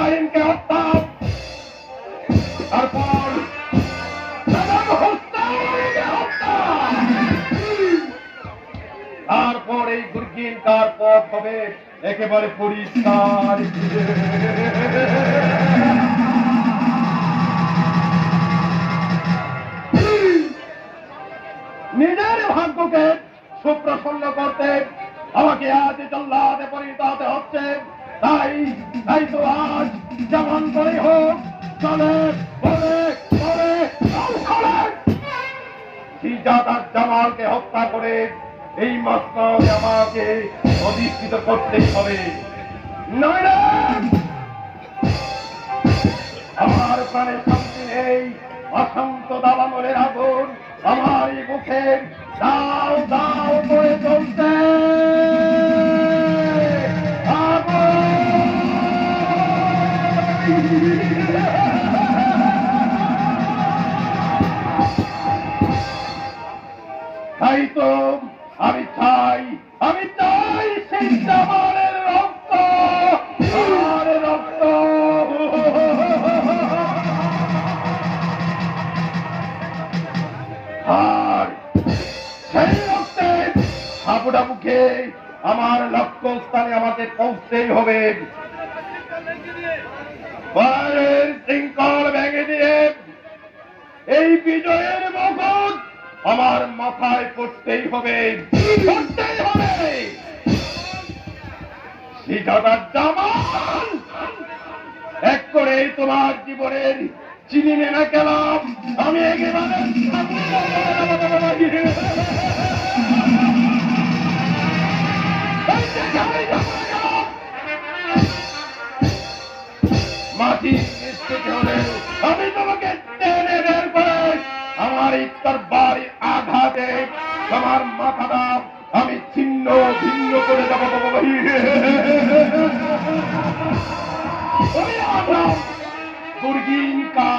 ইব্রাহিমকে হত্যা, তারপর তারপর এই দুর্গিন কার পথ হবে একেবারে পরিষ্কার। নিজের ভাগ্যকে সুপ্রসন্ন করতে আমাকে আজ জল্লাদে পরিণত হতে হচ্ছে। তাই তো আজ যেমন করে হোক চলে বলে করে সিজাদার জামালকে হত্যা করে এই মসনদে আমাকে অধিষ্ঠিত করতেই হবে। নইলে আমার প্রাণে শান্তি নেই। অশান্ত দাবানলের আগুন আমার এই মুখের দাও দাও করে চলছে। তাই তো আমি চাই সেই জামালের রক্ত, আমার রক্ত। আর সেই রক্তে হাবুডা মুখে আমার লক্ষ্যস্থানে আমাকে পৌঁছতেই হবে। পায়ের শৃঙ্খল ভেঙে দিয়ে এই বিজয়ের মুকুট আমার মাথায় পড়তেই হবে, পড়তেই হবে। সিজাদার জামাল এক করে তোমার জীবনের চিনি নেমে গেলাম আমি একেবারে। মাটি নিশ্চিত হলে আমি তোমাকে টেনে বের করে আমার ইচ্ছার বাড়ি আঘাতে তোমার মাথাটা আমি ছিন্ন ভিন্ন করে দেব। দুর্গিন কা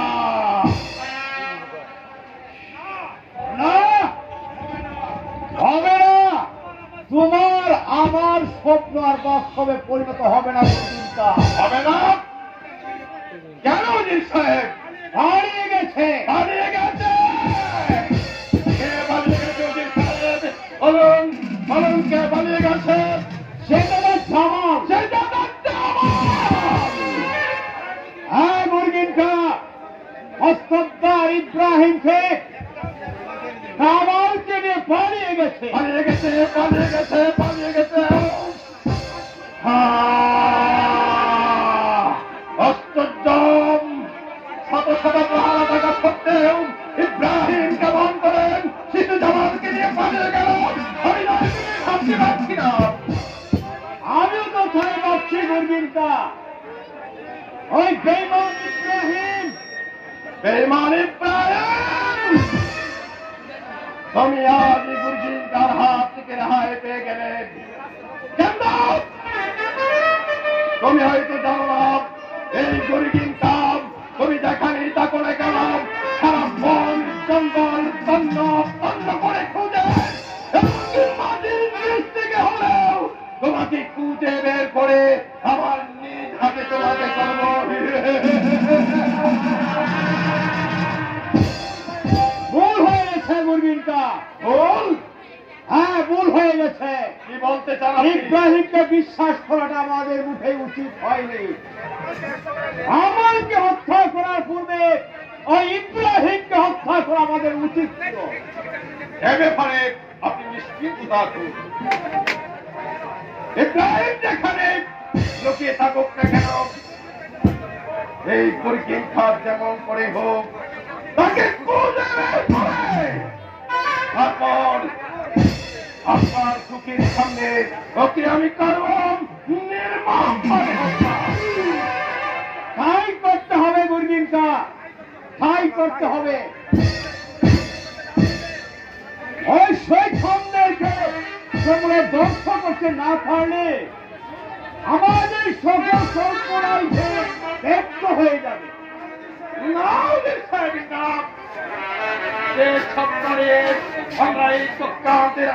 না হবে না, তোমার আমার স্বপ্ন আর বাস্তবে পরিণত হবে না। চিন্তা হবে না কেন? জি সাহেব হারিয়ে গেছে, পালিয়ে গেছে। কে পালিয়ে গেছে? জি সাহেব বলুন, বলুন কে পালিয়ে গেছে? সেটা জামাল। সেটা তার জামাল। হ্যাঁ মুরগিনটা হস্তদার ইব্রাহিমকে জামালকে নিয়ে পালিয়ে গেছে, পালিয়ে গেছে, পালিয়ে গেছে, পালিয়ে গেছে। অষ্টম শত শত পাহারা থাকা সত্ত্বেও ইব্রাহিম কেমন করেন শিশু জামালকে নিয়ে পালিয়ে গেল আমি ভাবতে পারছি না। আমিও তো ধরে পাচ্ছি মুরগিনটা ওই বেঈমান ইব্রাহিম। বেঈমান ইব্রাহিম, তুমি আজ গুরজিনকার হাত থেকে রেহাই পেয়ে গেলে। কেন? তুমি হয়তো জানো না এই গুরজিন কাম তুমি দেখানি তা করে কেন সারা বন জঙ্গল তন্ন তন্ন করে খুঁজে মাটির নিচ থেকে হলেও তোমাকে খুঁজে বের করে আমার নিজ হাতে তোমাকে করব। ভুল হয়ে গেছে মুরগিনটা। ভুল? হ্যাঁ ভুল হয়ে গেছে। কি বলতে চান আপনি? ইব্রাহিমকে বিশ্বাস করাটা আমাদের মুখে উচিত হয়নি। আমাকে হত্যা করার পূর্বে ওই ইব্রাহিমকে হত্যা করা আমাদের উচিত ছিল। এ ব্যাপারে আপনি নিশ্চিন্ত থাকুন। ইব্রাহিম যেখানে লুকিয়ে থাকুক না কেন এই পরীক্ষিত খাত যেমন করে হোক তাকে খুঁজে বের করে তারপর আপনার চোখের সামনে ওকে আমি করব নির্মম হত্যা। তাই করতে হবে মুরগিনটা, তাই করতে হবে। ওই শৈথন্যকে তোমরা ধ্বংস করতে না পারলে আমাদের সকল কল্পনাই ব্যর্থ হয়ে যাবে। যে সপ্তাহে আমরা এই চক্রান্তের